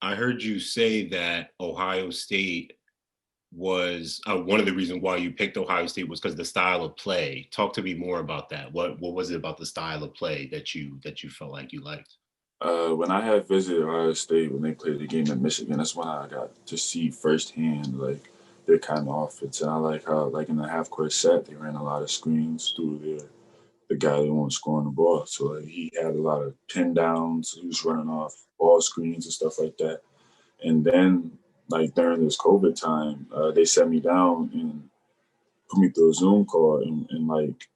I heard you say that Ohio State was one of the reasons why you picked Ohio State was because the style of play. Talk to me more about that. What was it about the style of play that you felt like you liked? When I had visited Ohio State when they played the game in Michigan, that's when I got to see firsthand like their kind of offense. And I like how like in the half court set they ran a lot of screens through the guy that wasn't scoring the ball. So like, he had a lot of pin downs. He was running off ball screens and stuff like that. And then like during this COVID time, they set me down and put me through a Zoom call and like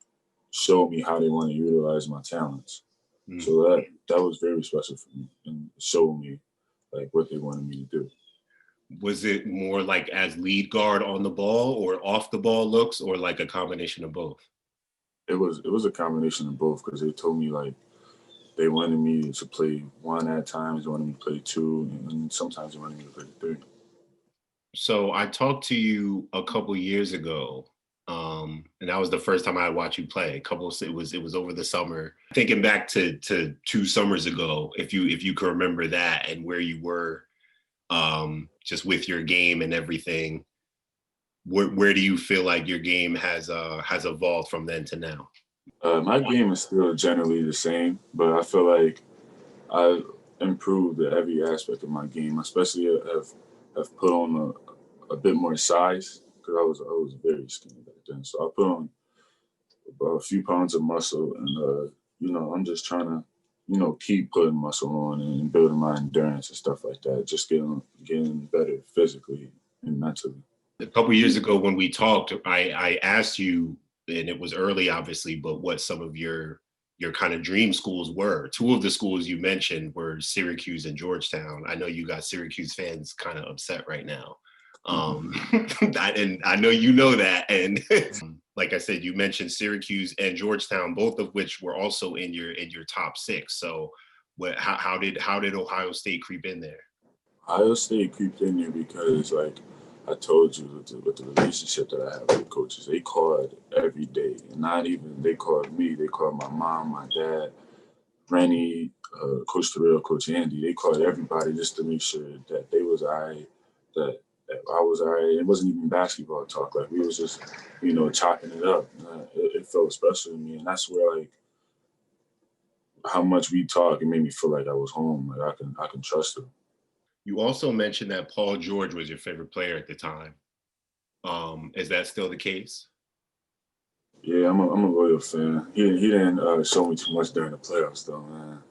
showed me how they want to utilize my talents. Mm. So that was very special for me and showed me like what they wanted me to do. Was it more like as lead guard on the ball or off the ball looks, or like a combination of both? It was a combination of both because they told me like they wanted me to play one at times, they wanted me to play two, and sometimes they wanted me to play three. So I talked to you a couple years ago, and that was the first time I watched you play. It was over the summer. Thinking back to 2 summers ago, if you can remember that and where you were, just with your game and everything. Where do you feel like your game has evolved from then to now? My game is still generally the same, but I feel like I've improved at every aspect of my game, especially have put on a bit more size because I was very skinny back then. So I put on about a few pounds of muscle, and I'm just trying to keep putting muscle on and building my endurance and stuff like that. Just getting better physically and mentally. A couple years ago when we talked, I asked you, and it was early, obviously, but what some of your kind of dream schools were. Two of the schools you mentioned were Syracuse and Georgetown. I know you got Syracuse fans kind of upset right now. Um, and I know you know that. And like I said, you mentioned Syracuse and Georgetown, both of which were also in your top six. So how did Ohio State creep in there? Ohio State creeped in there because, like I told you, with the relationship that I have with coaches, they called every day. And not even they called me, they called my mom, my dad, Rennie, Coach Terrell, Coach Andy. They called everybody just to make sure that they was all right, that I was all right. It wasn't even basketball talk. Like, we was just, chopping it up. It felt special to me. And that's where, like, how much we talk, it made me feel like I was home. Like, I can trust them. You also mentioned that Paul George was your favorite player at the time. Is that still the case? Yeah, I'm a loyal fan. He didn't show me too much during the playoffs, though, man.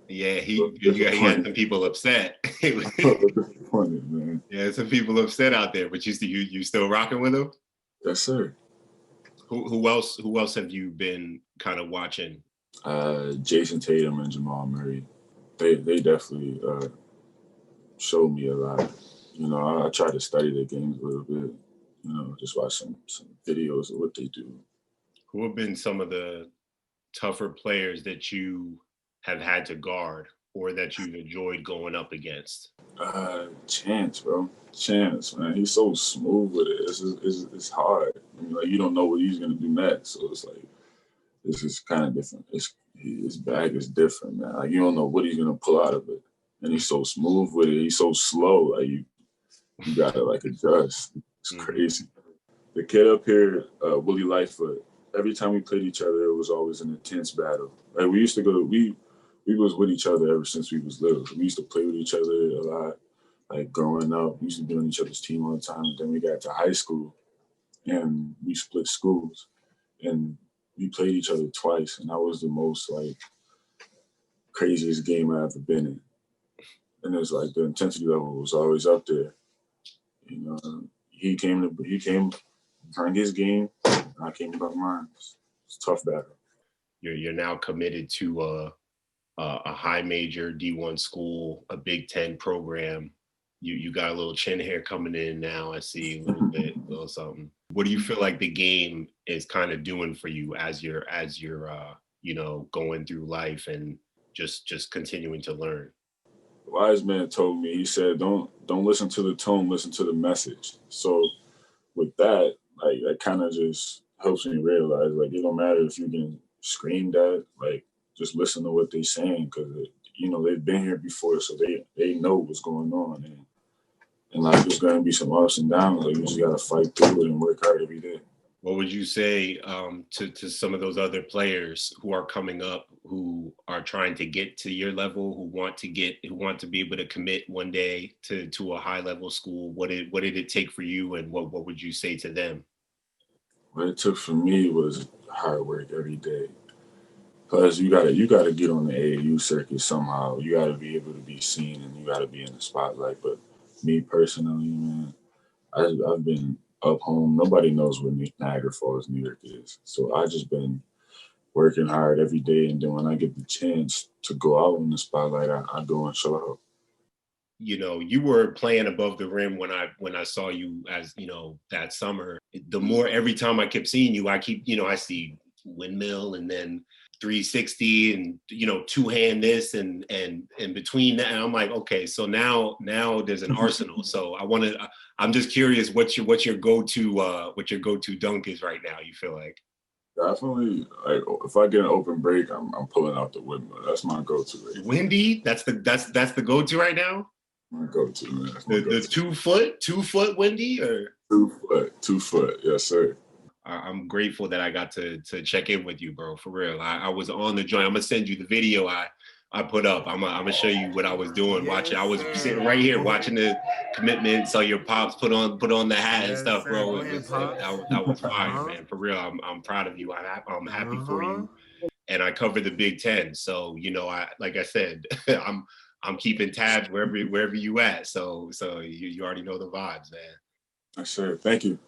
Yeah, A little he had some disappointed. people upset. A little disappointed, man. Yeah, some people upset out there, but you still rocking with him? Yes, sir. Who else have you been kind of watching? Jason Tatum and Jamal Murray, they definitely showed me a lot. I try to study their games a little bit. Just watch some videos of what they do. Who have been some of the tougher players that you have had to guard or that you've enjoyed going up against? Chance, bro. Chance, man. He's so smooth with it. It's hard. I mean, like, you don't know what he's gonna do next, so it's like it's just kind of different. His bag is different, man. Like, you don't know what he's gonna pull out of it, and he's so smooth with it. He's so slow. Like, you gotta like adjust. It's Hmm. crazy. The kid up here, Willie Lightfoot. Every time we played each other, it was always an intense battle. Like, we used to go. We was with each other ever since we was little. We used to play with each other a lot. Like, growing up, we used to be on each other's team all the time. And then we got to high school, and we split schools, and we played each other twice, and that was the most like craziest game I ever been in. And it's like the intensity level was always up there. He came bring his game. I came to bring mine. It's a tough battle. You're now committed to a high major D1 school, a Big Ten program. You got a little chin hair coming in now. I see a little bit, a little something. What do you feel like the game is kind of doing for you as you're going through life and just continuing to learn? The wise man told me. He said, "Don't listen to the tone, listen to the message." So with that, like, that kind of just helps me realize, like, it don't matter if you're getting screamed at. Like, just listen to what they saying because they've been here before, so they know what's going on, and like there's gonna be some ups and downs. Like you just gotta fight through it and work hard every day. What would you say to some of those other players who are coming up, who are trying to get to your level, who want to be able to commit one day to a high level school? What did it take for you, and what would you say to them? What it took for me was hard work every day. Plus, you gotta get on the AAU circuit somehow. You gotta be able to be seen, and you gotta be in the spotlight. But me personally, man, I've been up home. Nobody knows where Niagara Falls, New York is. So I just been working hard every day, and then when I get the chance to go out in the spotlight, I go and show out. You were playing above the rim when I saw you, as that summer. The more, every time I kept seeing you, I see windmill, and then 360, and two hand this, and between that, and I'm like, okay, so now there's an arsenal. So I'm just curious what your go-to dunk is right now, you feel like? Definitely, like if I get an open break, I'm pulling out the windmill. That's my go-to right now. Windy, that's the go-to right now. My go-to, man. That's my The go-to. 2 foot windy, or 2 foot, 2 foot. Yes, sir. I'm grateful that I got to check in with you, bro. For real. I was on the joint. I'm gonna send you the video I put up. I'm gonna show you what I was doing. Watching. I Yes, was sitting right sir. here watching the commitment. So your pops put on the hat and Yes, stuff, sir. bro. Go It ahead, was Pops. that was fire, Uh-huh. man. For real. I'm proud of you. I'm happy for Uh-huh. you. And I cover the Big Ten, so I, like I said, I'm keeping tabs wherever you at. So you already know the vibes, man. Yes, sir. Thank you.